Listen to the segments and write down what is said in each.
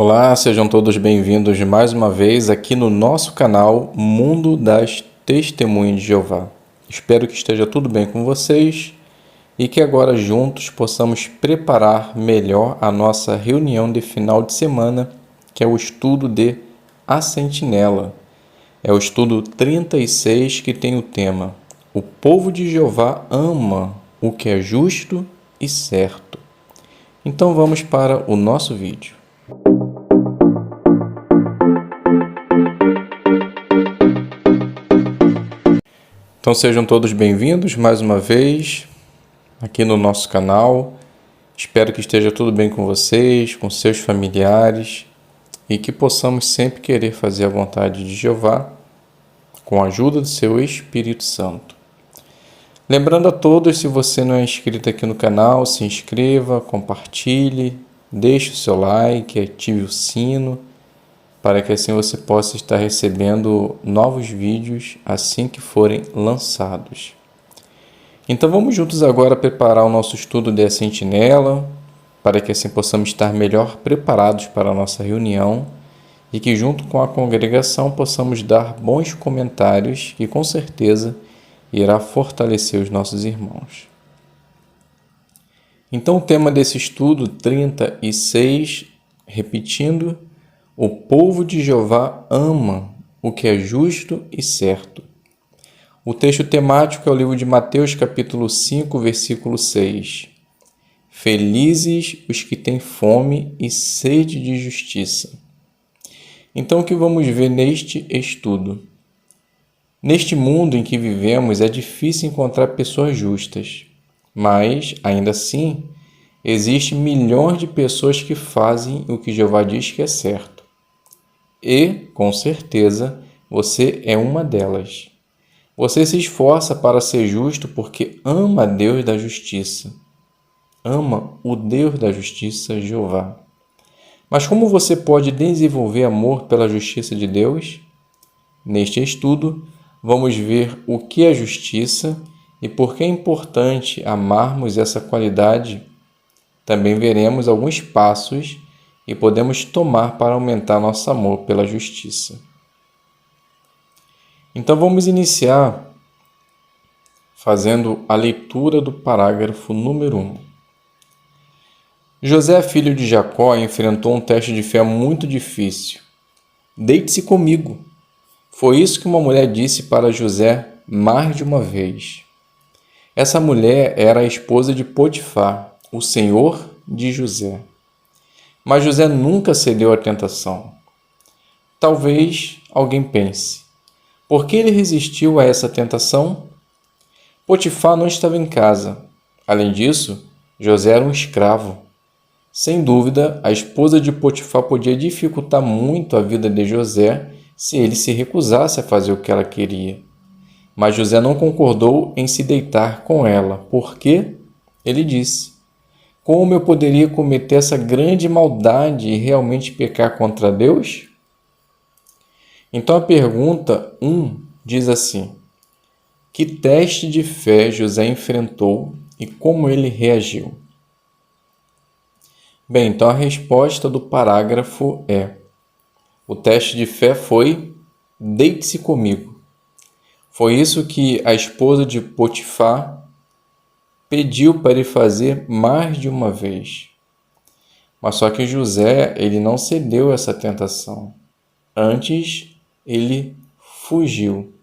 Olá, sejam todos bem-vindos mais uma vez aqui no nosso canal Mundo das Testemunhas de Jeová. Espero que esteja tudo bem com vocês e que agora juntos possamos preparar melhor a nossa reunião de final de semana, que é o estudo de A Sentinela. É o estudo 36 que tem o tema: O povo de Jeová ama o que é justo e certo. Então vamos para o nosso vídeo. Então sejam todos bem-vindos mais uma vez aqui no nosso canal. Espero que esteja tudo bem com vocês, com seus familiares e que possamos sempre querer fazer a vontade de Jeová com a ajuda do seu Espírito Santo. Lembrando a todos, se você não é inscrito aqui no canal, se inscreva, compartilhe, deixe o seu like, ative o sino, para que assim você possa estar recebendo novos vídeos assim que forem lançados. Então vamos juntos agora preparar o nosso estudo de A Sentinela, para que assim possamos estar melhor preparados para a nossa reunião e que junto com a congregação possamos dar bons comentários que com certeza irá fortalecer os nossos irmãos. Então o tema desse estudo 36, repetindo: O povo de Jeová ama o que é justo e certo. O texto temático é o livro de Mateus, capítulo 5, versículo 6. Felizes os que têm fome e sede de justiça. Então, o que vamos ver neste estudo? Neste mundo em que vivemos, é difícil encontrar pessoas justas, mas, ainda assim, existem milhões de pessoas que fazem o que Jeová diz que é certo. E, com certeza, você é uma delas. Você se esforça para ser justo porque ama Deus da justiça. Ama o Deus da justiça, Jeová. Mas como você pode desenvolver amor pela justiça de Deus? Neste estudo, vamos ver o que é justiça e por que é importante amarmos essa qualidade. Também veremos alguns passos que podemos tomar para aumentar nosso amor pela justiça. Então vamos iniciar fazendo a leitura do parágrafo número 1. José, filho de Jacó, enfrentou um teste de fé muito difícil. Deite-se comigo. Foi isso que uma mulher disse para José mais de uma vez. Essa mulher era a esposa de Potifar, o senhor de José. Mas José nunca cedeu à tentação. Talvez alguém pense: por que ele resistiu a essa tentação? Potifar não estava em casa. Além disso, José era um escravo. Sem dúvida, a esposa de Potifar podia dificultar muito a vida de José se ele se recusasse a fazer o que ela queria. Mas José não concordou em se deitar com ela, porque ele disse: como eu poderia cometer essa grande maldade e realmente pecar contra Deus? Então a pergunta 1 diz assim: que teste de fé José enfrentou e como ele reagiu? Bem, então a resposta do parágrafo é: o teste de fé foi: deite-se comigo. Foi isso que a esposa de Potifar pediu para ele fazer mais de uma vez. Mas só que José, ele não cedeu a essa tentação. Antes, ele fugiu,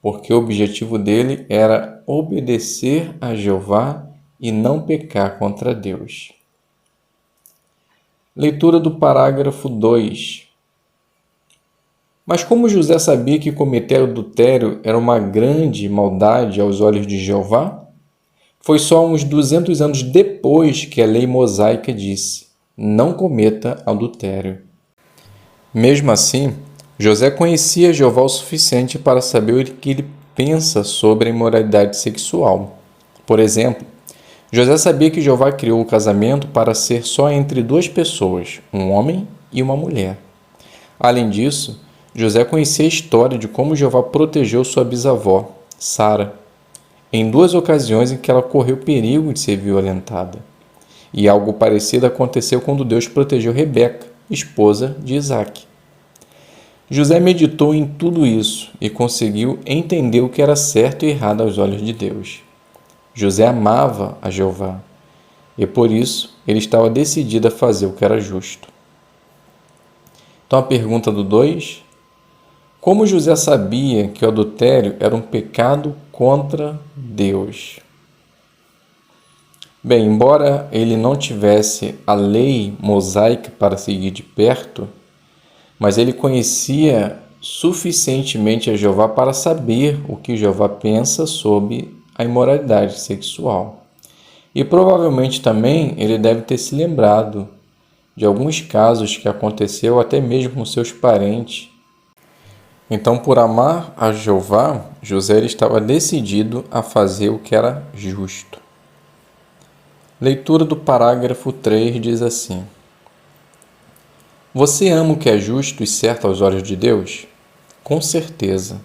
porque o objetivo dele era obedecer a Jeová e não pecar contra Deus. Leitura do parágrafo 2. Mas como José sabia que cometer adultério era uma grande maldade aos olhos de Jeová? Foi só uns 200 anos depois que a lei mosaica disse: não cometa adultério. Mesmo assim, José conhecia Jeová o suficiente para saber o que ele pensa sobre a imoralidade sexual. Por exemplo, José sabia que Jeová criou o casamento para ser só entre duas pessoas, um homem e uma mulher. Além disso, José conhecia a história de como Jeová protegeu sua bisavó, Sara, em 2 ocasiões em que ela correu perigo de ser violentada. E algo parecido aconteceu quando Deus protegeu Rebeca, esposa de Isaque. José meditou em tudo isso e conseguiu entender o que era certo e errado aos olhos de Deus. José amava a Jeová e, por isso, ele estava decidido a fazer o que era justo. Então, a pergunta do 2: como José sabia que o adultério era um pecado contra Deus? Bem, embora ele não tivesse a lei mosaica para seguir de perto, mas ele conhecia suficientemente a Jeová para saber o que Jeová pensa sobre a imoralidade sexual. E provavelmente também ele deve ter se lembrado de alguns casos que aconteceu até mesmo com seus parentes. Então, por amar a Jeová, José estava decidido a fazer o que era justo. Leitura do parágrafo 3 diz assim: você ama o que é justo e certo aos olhos de Deus? Com certeza.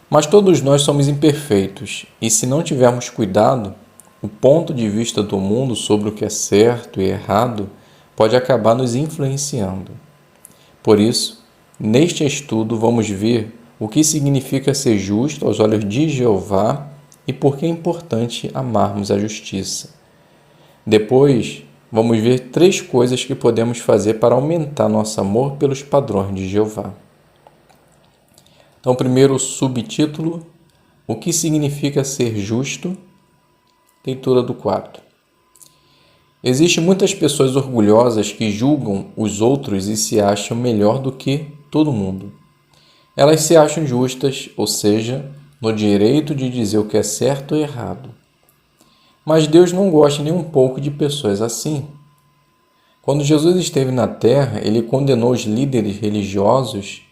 Mas todos nós somos imperfeitos, e se não tivermos cuidado, o ponto de vista do mundo sobre o que é certo e errado pode acabar nos influenciando. Por isso, neste estudo vamos ver o que significa ser justo aos olhos de Jeová e por que é importante amarmos a justiça. Depois, vamos ver 3 coisas que podemos fazer para aumentar nosso amor pelos padrões de Jeová. Então, primeiro, o subtítulo: o que significa ser justo? Leitura do 4. Existem muitas pessoas orgulhosas que julgam os outros e se acham melhor do que todo mundo. Elas se acham justas, ou seja, no direito de dizer o que é certo ou errado. Mas Deus não gosta nem um pouco de pessoas assim. Quando Jesus esteve na terra, ele condenou os líderes religiosos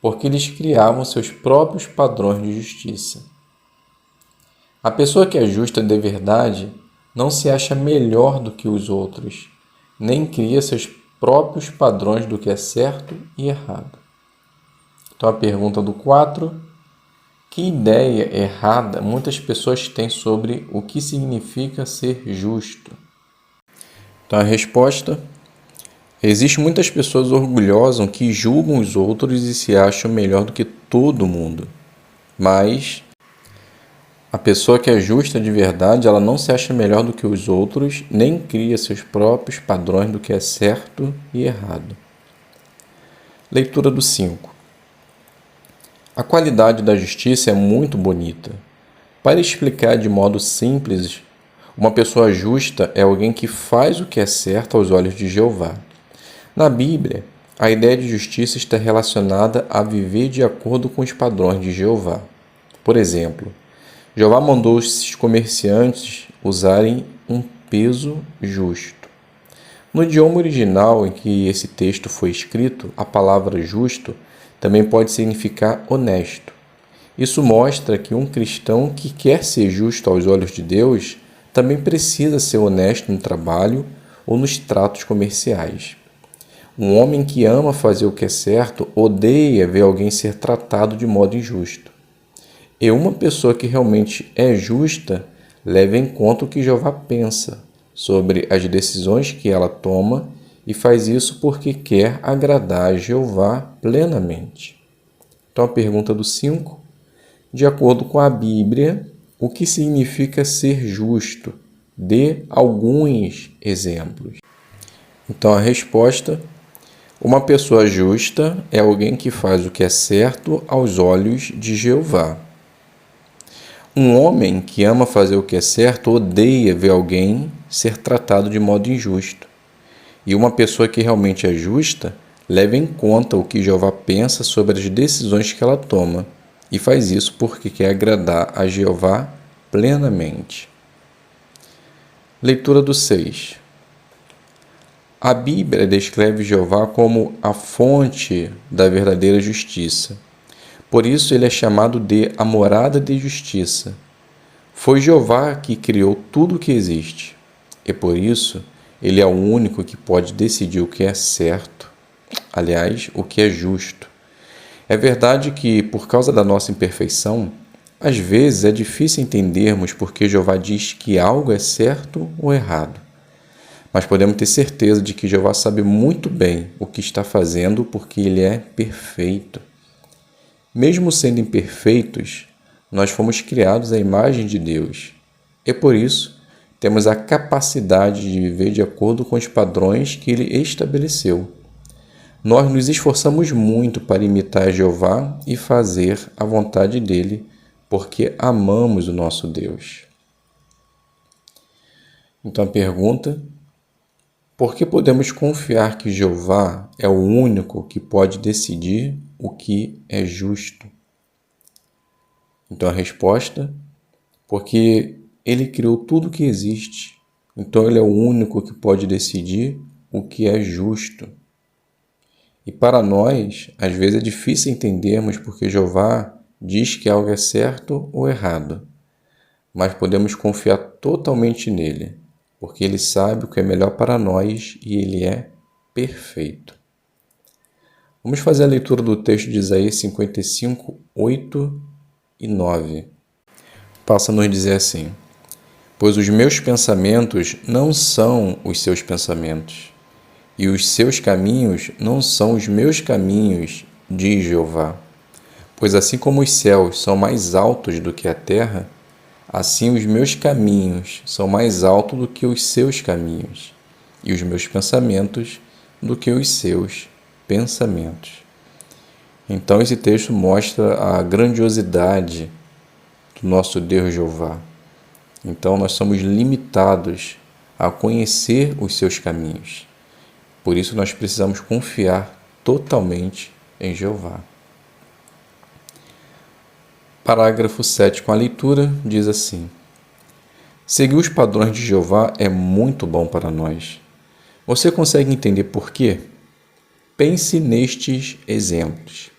porque eles criavam seus próprios padrões de justiça. A pessoa que é justa de verdade não se acha melhor do que os outros, nem cria seus próprios padrões do que é certo e errado. Então, a pergunta do 4: que ideia errada muitas pessoas têm sobre o que significa ser justo? Então, a resposta: existem muitas pessoas orgulhosas que julgam os outros e se acham melhor do que todo mundo. Mas a pessoa que é justa de verdade, ela não se acha melhor do que os outros, nem cria seus próprios padrões do que é certo e errado. Leitura do 5. A qualidade da justiça é muito bonita. Para explicar de modo simples, uma pessoa justa é alguém que faz o que é certo aos olhos de Jeová. Na Bíblia, a ideia de justiça está relacionada a viver de acordo com os padrões de Jeová. Por exemplo, Jeová mandou os comerciantes usarem um peso justo. No idioma original em que esse texto foi escrito, a palavra justo também pode significar honesto. Isso mostra que um cristão que quer ser justo aos olhos de Deus também precisa ser honesto no trabalho ou nos tratos comerciais. Um homem que ama fazer o que é certo odeia ver alguém ser tratado de modo injusto. E uma pessoa que realmente é justa leva em conta o que Jeová pensa sobre as decisões que ela toma e faz isso porque quer agradar a Jeová plenamente. Então, a pergunta do 5. De acordo com a Bíblia, o que significa ser justo? Dê alguns exemplos. Então, a resposta: uma pessoa justa é alguém que faz o que é certo aos olhos de Jeová. Um homem que ama fazer o que é certo odeia ver alguém ser tratado de modo injusto. E uma pessoa que realmente é justa leva em conta o que Jeová pensa sobre as decisões que ela toma e faz isso porque quer agradar a Jeová plenamente. Leitura do 6. A Bíblia descreve Jeová como a fonte da verdadeira justiça. Por isso ele é chamado de a morada de justiça. Foi Jeová que criou tudo o que existe. E por isso ele é o único que pode decidir o que é certo, aliás, o que é justo. É verdade que, por causa da nossa imperfeição, às vezes é difícil entendermos por que Jeová diz que algo é certo ou errado. mas podemos ter certeza de que Jeová sabe muito bem o que está fazendo, porque Ele é perfeito. Mesmo sendo imperfeitos, nós fomos criados à imagem de Deus. E por isso, temos a capacidade de viver de acordo com os padrões que Ele estabeleceu. Nós nos esforçamos muito para imitar Jeová e fazer a vontade dEle, porque amamos o nosso Deus. Então a pergunta: por que podemos confiar que Jeová é o único que pode decidir o que é justo? Então a resposta: porque Ele criou tudo o que existe, então Ele é o único que pode decidir o que é justo. E para nós, às vezes é difícil entendermos porque Jeová diz que algo é certo ou errado, mas podemos confiar totalmente nele, porque Ele sabe o que é melhor para nós e Ele é perfeito. Vamos fazer a leitura do texto de Isaías 55, 8 e 9. Passa a nos dizer assim: pois os meus pensamentos não são os seus pensamentos, e os seus caminhos não são os meus caminhos, diz Jeová. Pois assim como os céus são mais altos do que a terra, assim os meus caminhos são mais altos do que os seus caminhos, e os meus pensamentos do que os seus pensamentos. Então esse texto mostra a grandiosidade do nosso Deus Jeová. Então nós somos limitados a conhecer os seus caminhos. Por isso nós precisamos confiar totalmente em Jeová. Parágrafo 7 com a leitura diz assim: seguir os padrões de Jeová é muito bom para nós. Você consegue entender por quê? Pense nestes exemplos.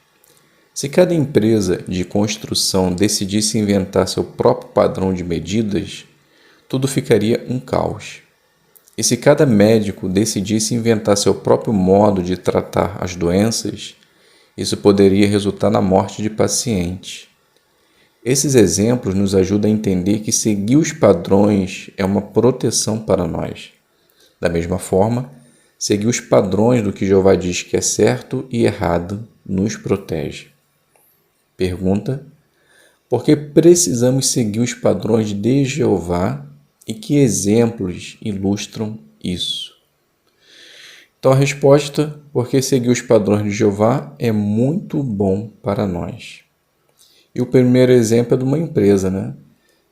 Se cada empresa de construção decidisse inventar seu próprio padrão de medidas, tudo ficaria um caos. E se cada médico decidisse inventar seu próprio modo de tratar as doenças, isso poderia resultar na morte de pacientes. Esses exemplos nos ajudam a entender que seguir os padrões é uma proteção para nós. Da mesma forma, seguir os padrões do que Jeová diz que é certo e errado nos protege. Pergunta: por que precisamos seguir os padrões de Jeová e que exemplos ilustram isso? Então a resposta: porque seguir os padrões de Jeová é muito bom para nós. E o primeiro exemplo é de uma empresa, né?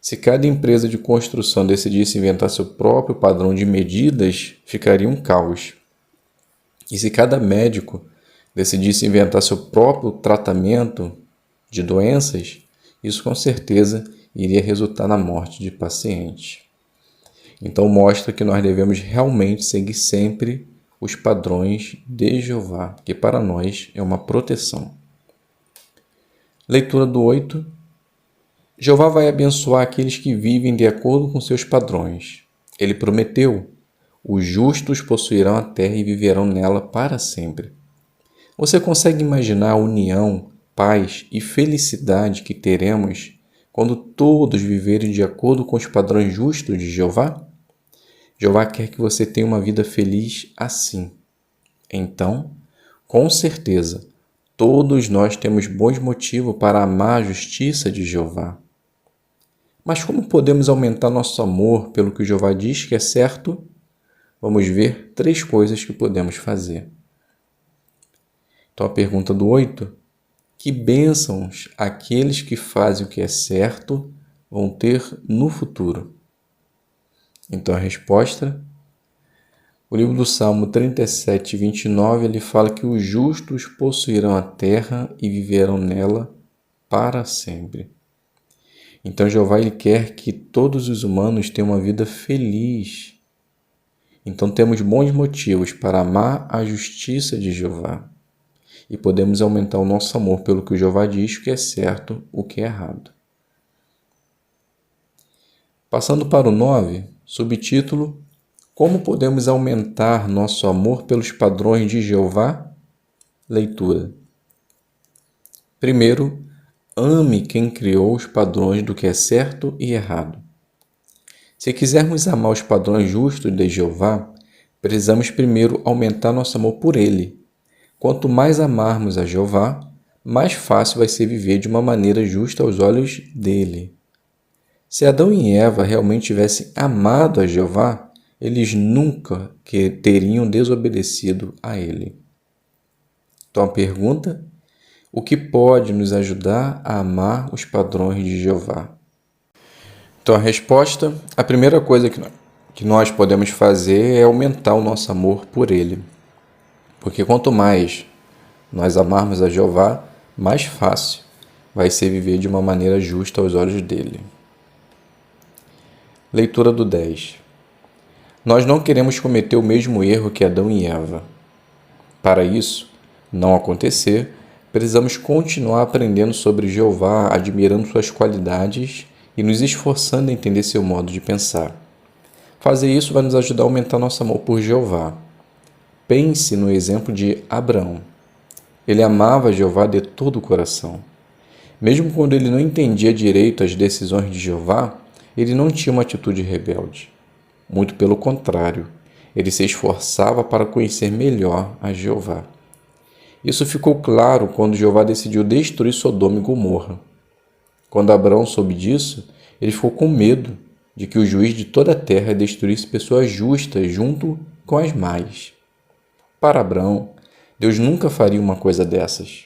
Se cada empresa de construção decidisse inventar seu próprio padrão de medidas, ficaria um caos. E se cada médico decidisse inventar seu próprio tratamento de doenças, isso com certeza iria resultar na morte de pacientes. Então mostra que nós devemos realmente seguir sempre os padrões de Jeová, que para nós é uma proteção. Leitura do 8. Jeová vai abençoar aqueles que vivem de acordo com seus padrões. Ele prometeu: os justos possuirão a terra e viverão nela para sempre. Você consegue imaginar a união, paz e felicidade que teremos quando todos viverem de acordo com os padrões justos de Jeová? Jeová quer que você tenha uma vida feliz assim. Então, com certeza, todos nós temos bons motivos para amar a justiça de Jeová. Mas como podemos aumentar nosso amor pelo que Jeová diz que é certo? Vamos ver 3 coisas que podemos fazer. Então a pergunta do 8: que bênçãos aqueles que fazem o que é certo vão ter no futuro? Então a resposta: o livro do Salmo 37, 29, ele fala que os justos possuirão a terra e viverão nela para sempre. Então Jeová ele quer que todos os humanos tenham uma vida feliz. Então temos bons motivos para amar a justiça de Jeová. E podemos aumentar o nosso amor pelo que o Jeová diz que é certo, o que é errado. Passando para o 9, subtítulo: como podemos aumentar nosso amor pelos padrões de Jeová? Leitura. Primeiro, ame quem criou os padrões do que é certo e errado. Se quisermos amar os padrões justos de Jeová, precisamos primeiro aumentar nosso amor por Ele. Quanto mais amarmos a Jeová, mais fácil vai ser viver de uma maneira justa aos olhos dele. Se Adão e Eva realmente tivessem amado a Jeová, eles nunca teriam desobedecido a ele. Então a pergunta: o que pode nos ajudar a amar os padrões de Jeová? Então a resposta: a primeira coisa que nós podemos fazer é aumentar o nosso amor por ele. Porque quanto mais nós amarmos a Jeová, mais fácil vai ser viver de uma maneira justa aos olhos dele. Leitura do 10. Nós não queremos cometer o mesmo erro que Adão e Eva. Para isso não acontecer, precisamos continuar aprendendo sobre Jeová, admirando suas qualidades e nos esforçando em entender seu modo de pensar. Fazer isso vai nos ajudar a aumentar nosso amor por Jeová. Pense no exemplo de Abraão. Ele amava Jeová de todo o coração. Mesmo quando ele não entendia direito as decisões de Jeová, ele não tinha uma atitude rebelde. Muito pelo contrário, ele se esforçava para conhecer melhor a Jeová. Isso ficou claro quando Jeová decidiu destruir Sodoma e Gomorra. Quando Abraão soube disso, ele ficou com medo de que o juiz de toda a terra destruísse pessoas justas junto com as más. Para Abraão, Deus nunca faria uma coisa dessas.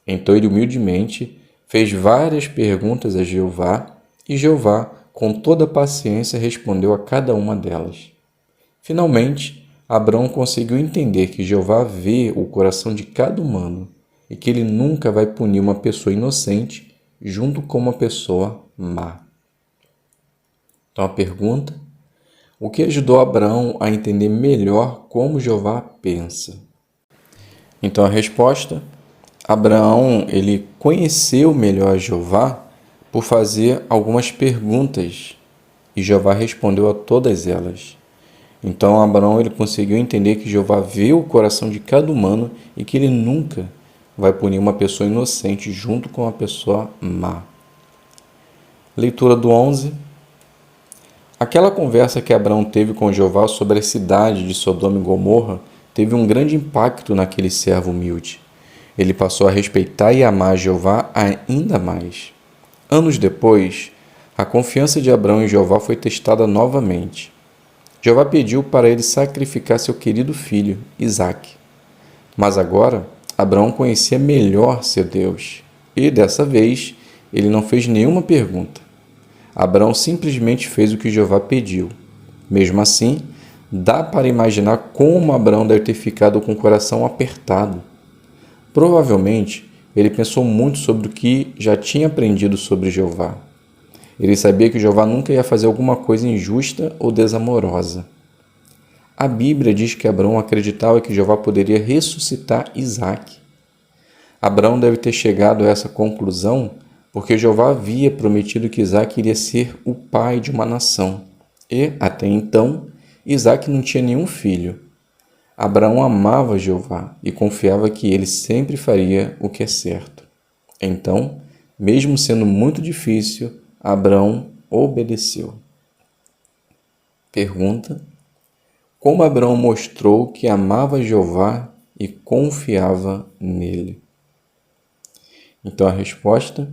Então ele humildemente fez várias perguntas a Jeová e Jeová, com toda paciência, respondeu a cada uma delas. Finalmente, Abraão conseguiu entender que Jeová vê o coração de cada humano e que ele nunca vai punir uma pessoa inocente junto com uma pessoa má. Então a pergunta: o que ajudou Abraão a entender melhor como Jeová pensa? Então a resposta: Abraão ele conheceu melhor Jeová por fazer algumas perguntas e Jeová respondeu a todas elas. Então Abraão ele conseguiu entender que Jeová vê o coração de cada humano e que ele nunca vai punir uma pessoa inocente junto com uma pessoa má. Leitura do 11. Aquela conversa que Abraão teve com Jeová sobre a cidade de Sodoma e Gomorra teve um grande impacto naquele servo humilde. Ele passou a respeitar e amar Jeová ainda mais. Anos depois, a confiança de Abraão em Jeová foi testada novamente. Jeová pediu para ele sacrificar seu querido filho, Isaque. Mas agora, Abraão conhecia melhor seu Deus e, dessa vez, ele não fez nenhuma pergunta. Abraão simplesmente fez o que Jeová pediu. Mesmo assim, dá para imaginar como Abraão deve ter ficado com o coração apertado. Provavelmente, ele pensou muito sobre o que já tinha aprendido sobre Jeová. Ele sabia que Jeová nunca ia fazer alguma coisa injusta ou desamorosa. A Bíblia diz que Abraão acreditava que Jeová poderia ressuscitar Isaque. Abraão deve ter chegado a essa conclusão porque Jeová havia prometido que Isaque iria ser o pai de uma nação. E, até então, Isaque não tinha nenhum filho. Abraão amava Jeová e confiava que ele sempre faria o que é certo. Então, mesmo sendo muito difícil, Abraão obedeceu. Pergunta: como Abraão mostrou que amava Jeová e confiava nele? Então a resposta: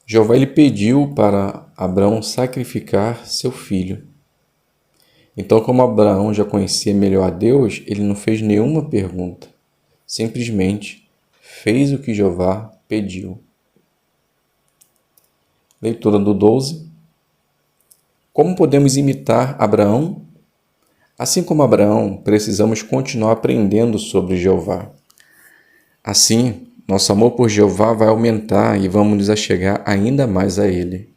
Jeová ele pediu para Abraão sacrificar seu filho. Então, como Abraão já conhecia melhor a Deus, ele não fez nenhuma pergunta. Simplesmente fez o que Jeová pediu. Leitura do 12. Como podemos imitar Abraão? Assim como Abraão, precisamos continuar aprendendo sobre Jeová. Assim, nosso amor por Jeová vai aumentar e vamos nos achegar ainda mais a Ele.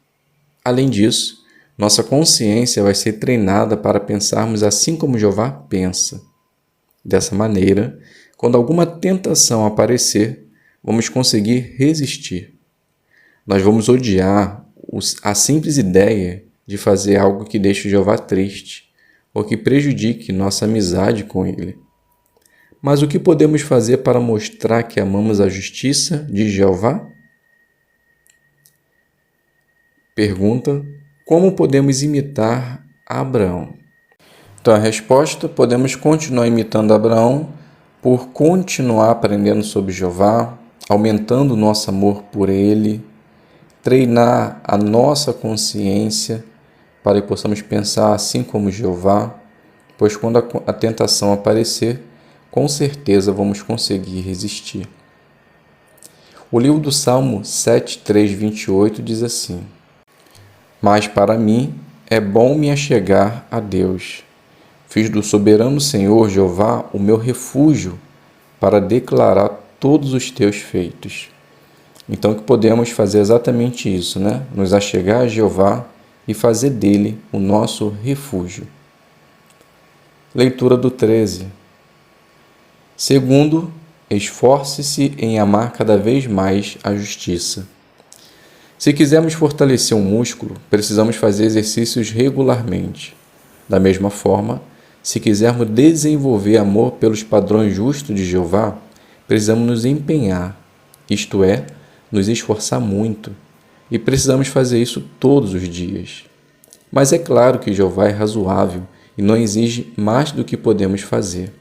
Além disso, nossa consciência vai ser treinada para pensarmos assim como Jeová pensa. Dessa maneira, quando alguma tentação aparecer, vamos conseguir resistir. Nós vamos odiar a simples ideia de fazer algo que deixe Jeová triste ou que prejudique nossa amizade com Ele. Mas o que podemos fazer para mostrar que amamos a justiça de Jeová? Pergunta: como podemos imitar Abraão? Então, a resposta: podemos continuar imitando Abraão por continuar aprendendo sobre Jeová, aumentando o nosso amor por Ele, treinar a nossa consciência para que possamos pensar assim como Jeová, pois quando a tentação aparecer, com certeza vamos conseguir resistir. O livro do Salmo 7:3-28 diz assim: Mas para mim é bom me achegar a Deus. Fiz do soberano Senhor Jeová o meu refúgio para declarar todos os teus feitos. Então que podemos fazer exatamente isso, né? Nos achegar a Jeová e fazer dele o nosso refúgio. Leitura do 13. Segundo, esforce-se em amar cada vez mais a justiça. Se quisermos fortalecer um músculo, precisamos fazer exercícios regularmente. Da mesma forma, se quisermos desenvolver amor pelos padrões justos de Jeová, precisamos nos empenhar, isto é, nos esforçar muito, e precisamos fazer isso todos os dias. Mas é claro que Jeová é razoável e não exige mais do que podemos fazer.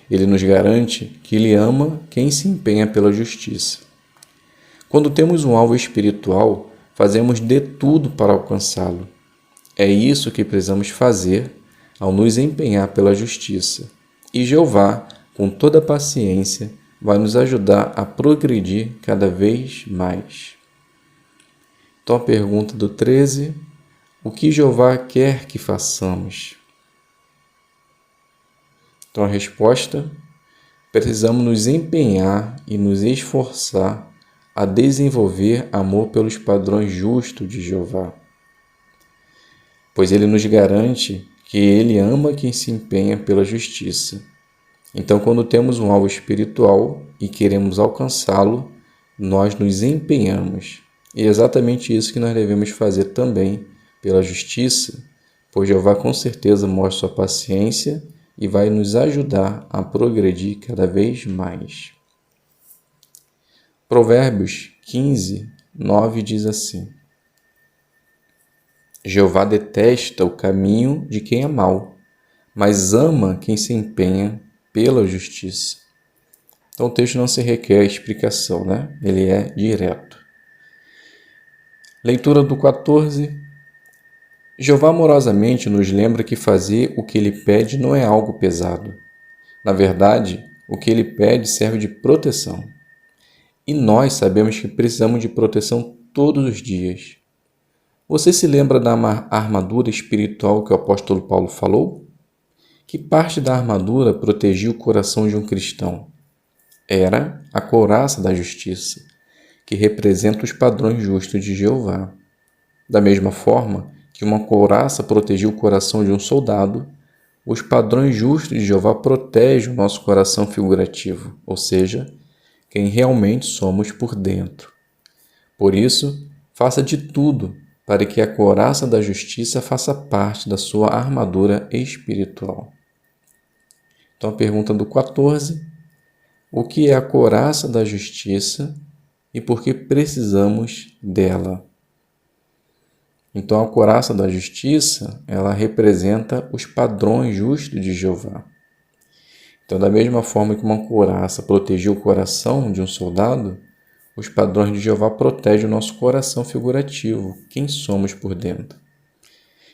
Ele nos garante que Ele ama quem se empenha pela justiça. Quando temos um alvo espiritual, fazemos de tudo para alcançá-lo. É isso que precisamos fazer ao nos empenhar pela justiça. E Jeová, com toda paciência, vai nos ajudar a progredir cada vez mais. Então a pergunta do 13: o que Jeová quer que façamos? Então a resposta: precisamos nos empenhar e nos esforçar a desenvolver amor pelos padrões justos de Jeová, pois Ele nos garante que Ele ama quem se empenha pela justiça. Então, quando temos um alvo espiritual e queremos alcançá-lo, nós nos empenhamos. E é exatamente isso que nós devemos fazer também pela justiça, pois Jeová com certeza mostra sua paciência e vai nos ajudar a progredir cada vez mais. Provérbios 15:9 diz assim: Jeová detesta o caminho de quem é mau, mas ama quem se empenha pela justiça. Então o texto não se requer explicação, né? Ele é direto. Leitura do 14. Jeová amorosamente nos lembra que fazer o que Ele pede não é algo pesado. Na verdade, o que Ele pede serve de proteção. E nós sabemos que precisamos de proteção todos os dias. Você se lembra da armadura espiritual que o apóstolo Paulo falou? Que parte da armadura protegia o coração de um cristão? Era a couraça da justiça, que representa os padrões justos de Jeová. Da mesma forma que uma couraça protegia o coração de um soldado, os padrões justos de Jeová protegem o nosso coração figurativo, ou seja, quem realmente somos por dentro. Por isso, faça de tudo para que a couraça da justiça faça parte da sua armadura espiritual. Então, a pergunta do 14: o que é a couraça da justiça e por que precisamos dela? Então, a couraça da justiça, ela representa os padrões justos de Jeová. Então, da mesma forma que uma couraça protegia o coração de um soldado, os padrões de Jeová protegem o nosso coração figurativo, quem somos por dentro.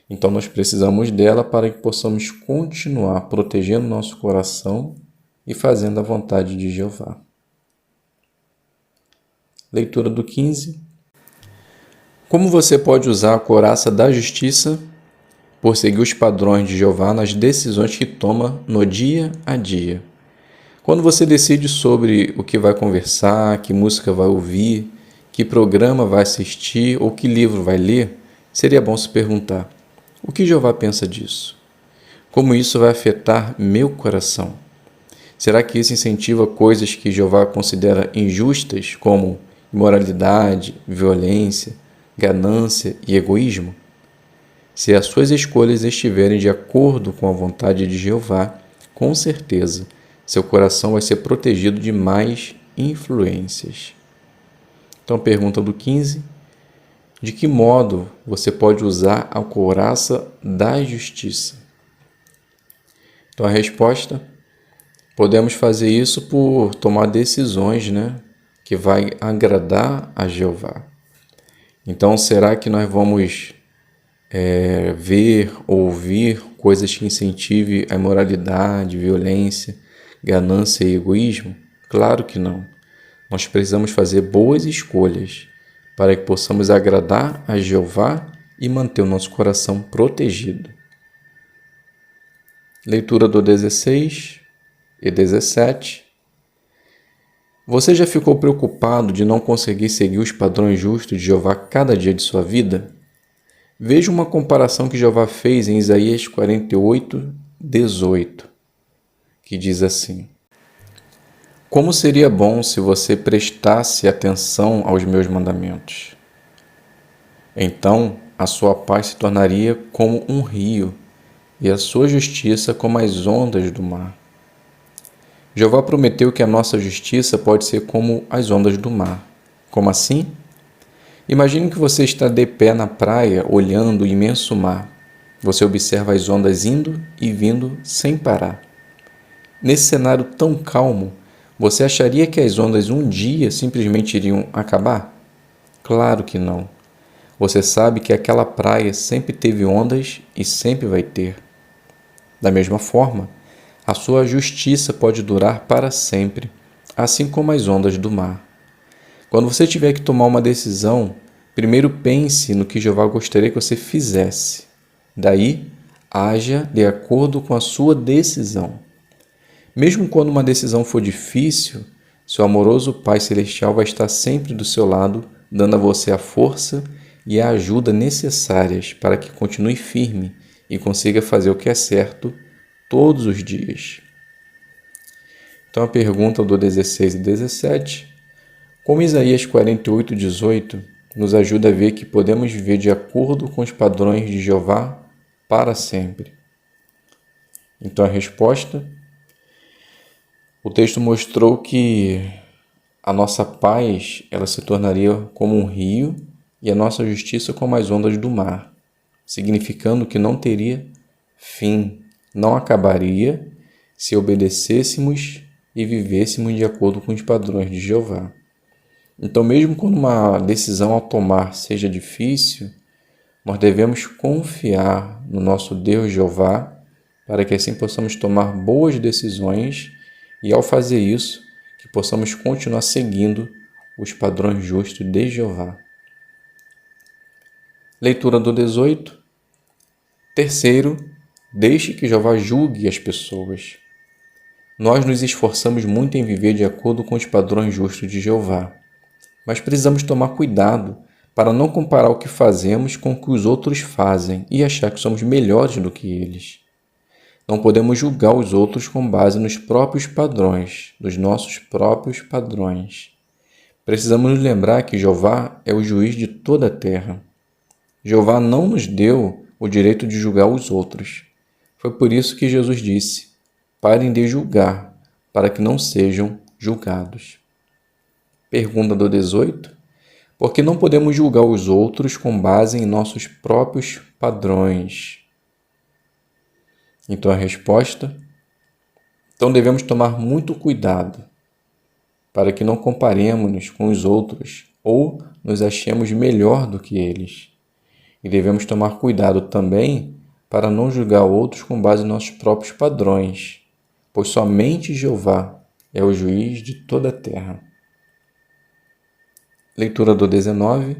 Então, nós precisamos dela para que possamos continuar protegendo nosso coração e fazendo a vontade de Jeová. Leitura do 15. Como você pode usar a couraça da justiça por seguir os padrões de Jeová nas decisões que toma no dia a dia? Quando você decide sobre o que vai conversar, que música vai ouvir, que programa vai assistir ou que livro vai ler, seria bom se perguntar: o que Jeová pensa disso? Como isso vai afetar meu coração? Será que isso incentiva coisas que Jeová considera injustas, como imoralidade, violência, ganância e egoísmo? Se as suas escolhas estiverem de acordo com a vontade de Jeová, com certeza seu coração vai ser protegido de mais influências. Então, pergunta do 15. De que modo você pode usar a couraça da justiça? Então a resposta, podemos fazer isso por tomar decisões, que vai agradar a Jeová. Então será que nós vamos ver, ouvir coisas que incentivem a imoralidade, violência, ganância e egoísmo? Claro que não. Nós precisamos fazer boas escolhas para que possamos agradar a Jeová e manter o nosso coração protegido. Leitura do 16 e 17. Você já ficou preocupado de não conseguir seguir os padrões justos de Jeová cada dia de sua vida? Veja uma comparação que Jeová fez em Isaías 48, 18, que diz assim: Como seria bom se você prestasse atenção aos meus mandamentos. Então a sua paz se tornaria como um rio, e a sua justiça como as ondas do mar. Jeová prometeu que a nossa justiça pode ser como as ondas do mar. Como assim? Imagine que você está de pé na praia olhando o imenso mar. Você observa as ondas indo e vindo sem parar. Nesse cenário tão calmo, você acharia que as ondas um dia simplesmente iriam acabar? Claro que não. Você sabe que aquela praia sempre teve ondas e sempre vai ter. Da mesma forma, a sua justiça pode durar para sempre, assim como as ondas do mar. Quando você tiver que tomar uma decisão, primeiro pense no que Jeová gostaria que você fizesse. Daí, haja de acordo com a sua decisão. Mesmo quando uma decisão for difícil, seu amoroso Pai Celestial vai estar sempre do seu lado, dando a você a força e a ajuda necessárias para que continue firme e consiga fazer o que é certo todos os dias. Então a pergunta do 16 e 17, como Isaías 48, 18, nos ajuda a ver que podemos viver de acordo com os padrões de Jeová para sempre. Então a resposta, o texto mostrou que a nossa paz ela se tornaria como um rio e a nossa justiça como as ondas do mar, significando que não teria fim, não acabaria se obedecêssemos e vivêssemos de acordo com os padrões de Jeová. Então, mesmo quando uma decisão a tomar seja difícil, nós devemos confiar no nosso Deus Jeová para que assim possamos tomar boas decisões e, ao fazer isso, que possamos continuar seguindo os padrões justos de Jeová. Leitura do 18. Terceiro, deixe que Jeová julgue as pessoas. Nós nos esforçamos muito em viver de acordo com os padrões justos de Jeová, mas precisamos tomar cuidado para não comparar o que fazemos com o que os outros fazem e achar que somos melhores do que eles. Não podemos julgar os outros com base nos próprios padrões, nos nossos próprios padrões. Precisamos nos lembrar que Jeová é o juiz de toda a terra. Jeová não nos deu o direito de julgar os outros. Foi por isso que Jesus disse: parem de julgar, para que não sejam julgados. Pergunta do 18. Por que não podemos julgar os outros com base em nossos próprios padrões? Então a resposta: então devemos tomar muito cuidado para que não comparemos-nos com os outros ou nos achemos melhor do que eles. E devemos tomar cuidado também para não julgar outros com base em nossos próprios padrões, pois somente Jeová é o juiz de toda a terra. Leitura do 19.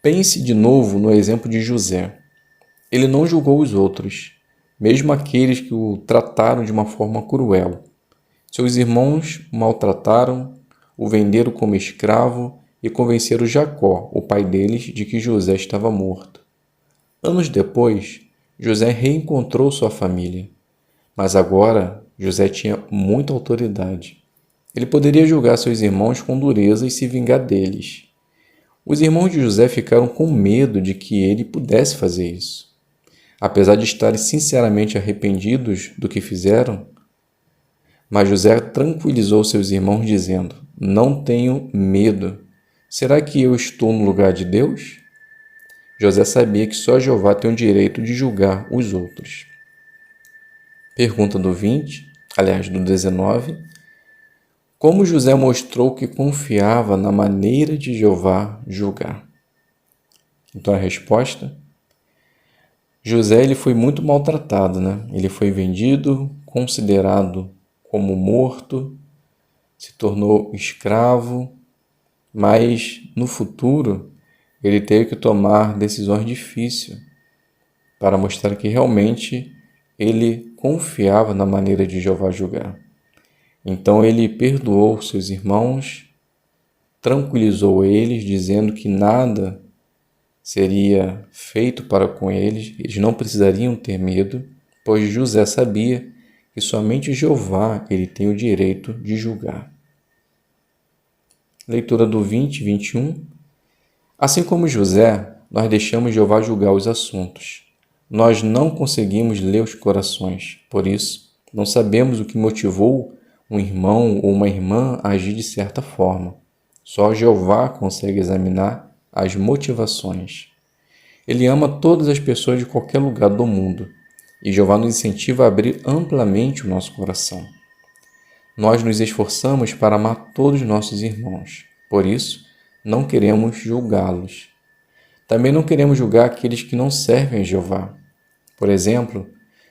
Pense de novo no exemplo de José. Ele não julgou os outros, mesmo aqueles que o trataram de uma forma cruel. Seus irmãos o maltrataram, o venderam como escravo e convenceram Jacó, o pai deles, de que José estava morto. Anos depois, José reencontrou sua família, mas agora José tinha muita autoridade. Ele poderia julgar seus irmãos com dureza e se vingar deles. Os irmãos de José ficaram com medo de que ele pudesse fazer isso. Apesar de estarem sinceramente arrependidos do que fizeram, mas José tranquilizou seus irmãos dizendo: não tenham medo. Será que eu estou no lugar de Deus? José sabia que só Jeová tem o direito de julgar os outros. Pergunta do 20, aliás, do 19. Como José mostrou que confiava na maneira de Jeová julgar? Então a resposta: José ele foi muito maltratado, né? Ele foi vendido, considerado como morto, se tornou escravo, mas no futuro ele teve que tomar decisões difíceis para mostrar que realmente ele confiava na maneira de Jeová julgar. Então ele perdoou seus irmãos, tranquilizou eles, dizendo que nada seria feito para com eles, eles não precisariam ter medo, pois José sabia que somente Jeová ele tem o direito de julgar. Leitura do 20 e 21. Assim como José, nós deixamos Jeová julgar os assuntos. Nós não conseguimos ler os corações, por isso, não sabemos o que motivou um irmão ou uma irmã a agir de certa forma. Só Jeová consegue examinar as motivações. Ele ama todas as pessoas de qualquer lugar do mundo, e Jeová nos incentiva a abrir amplamente o nosso coração. Nós nos esforçamos para amar todos os nossos irmãos, por isso, não queremos julgá-los. Também não queremos julgar aqueles que não servem a Jeová. Por exemplo,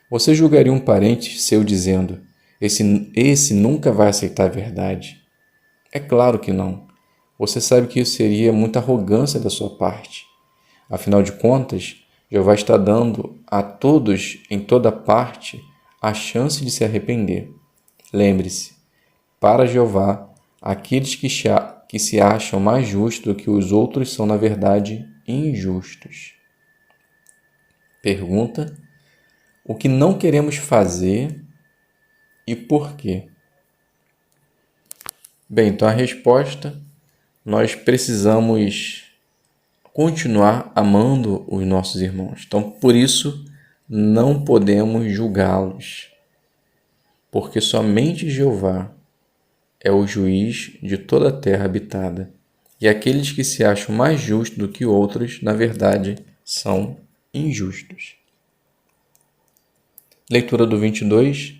você julgaria um parente seu dizendo: esse nunca vai aceitar a verdade. É claro que não. Você sabe que isso seria muita arrogância da sua parte. Afinal de contas, Jeová está dando a todos, em toda parte, a chance de se arrepender. Lembre-se, para Jeová, aqueles que se acham mais justos do que os outros são, na verdade, injustos. Pergunta: o que não queremos fazer e por quê? Bem, então a resposta: nós precisamos continuar amando os nossos irmãos. Então, por isso, não podemos julgá-los, porque somente Jeová é o juiz de toda a terra habitada, e aqueles que se acham mais justos do que outros, na verdade, são injustos. Leitura do 22.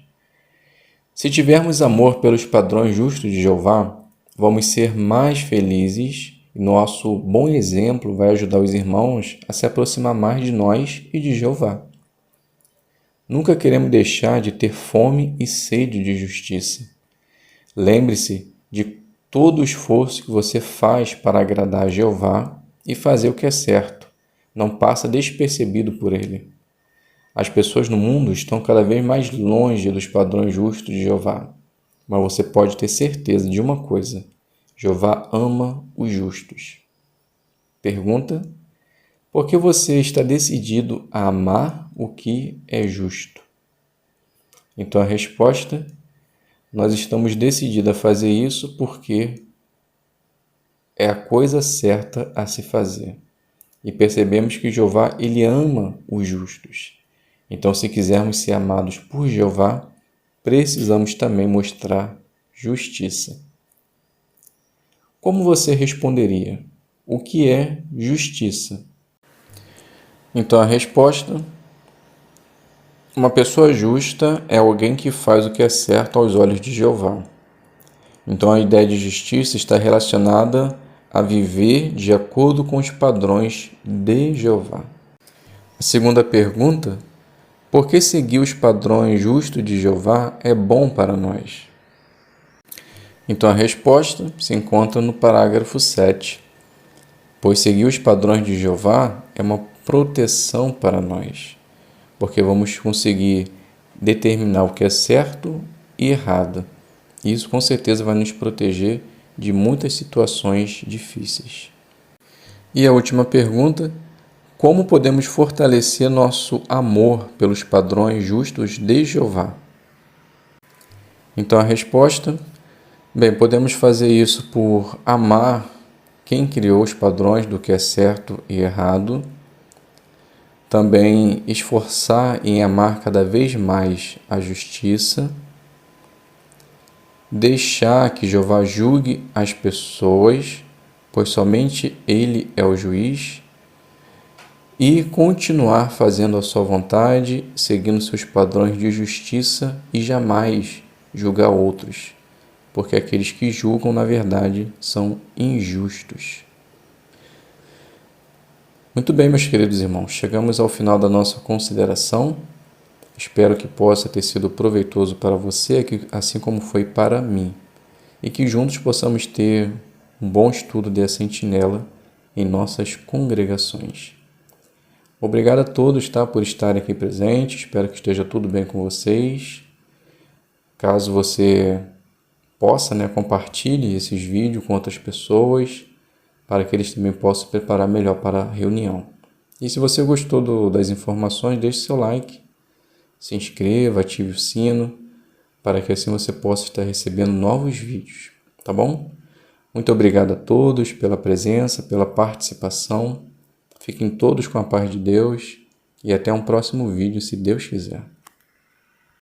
Se tivermos amor pelos padrões justos de Jeová, vamos ser mais felizes e nosso bom exemplo vai ajudar os irmãos a se aproximar mais de nós e de Jeová. Nunca queremos deixar de ter fome e sede de justiça. Lembre-se de todo o esforço que você faz para agradar a Jeová e fazer o que é certo. Não passa despercebido por ele. As pessoas no mundo estão cada vez mais longe dos padrões justos de Jeová. Mas você pode ter certeza de uma coisa: Jeová ama os justos. Pergunta: por que você está decidido a amar o que é justo? Então a resposta: nós estamos decididos a fazer isso porque é a coisa certa a se fazer. E percebemos que Jeová ele ama os justos. Então, se quisermos ser amados por Jeová, precisamos também mostrar justiça. Como você responderia? O que é justiça? Então, a resposta: uma pessoa justa é alguém que faz o que é certo aos olhos de Jeová. Então, a ideia de justiça está relacionada a viver de acordo com os padrões de Jeová. A segunda pergunta: por que seguir os padrões justos de Jeová é bom para nós? Então a resposta se encontra no parágrafo 7. Pois seguir os padrões de Jeová é uma proteção para nós, porque vamos conseguir determinar o que é certo e errado. Isso com certeza vai nos proteger de muitas situações difíceis. E a última pergunta: como podemos fortalecer nosso amor pelos padrões justos de Jeová? Então a resposta: bem, podemos fazer isso por amar quem criou os padrões do que é certo e errado, também esforçar em amar cada vez mais a justiça, deixar que Jeová julgue as pessoas, pois somente Ele é o juiz, e continuar fazendo a sua vontade, seguindo seus padrões de justiça e jamais julgar outros, porque aqueles que julgam, na verdade, são injustos. Muito bem, meus queridos irmãos, chegamos ao final da nossa consideração. Espero que possa ter sido proveitoso para você, assim como foi para mim, e que juntos possamos ter um bom estudo de A Sentinela em nossas congregações. Obrigado a todos, por estarem aqui presentes. Espero que esteja tudo bem com vocês. Caso você possa, compartilhe esses vídeos com outras pessoas, para que eles também possam se preparar melhor para a reunião. E se você gostou das informações, deixe seu like, se inscreva, ative o sino, para que assim você possa estar recebendo novos vídeos, tá bom? Muito obrigado a todos pela presença, pela participação. Fiquem todos com a paz de Deus e até um próximo vídeo, se Deus quiser.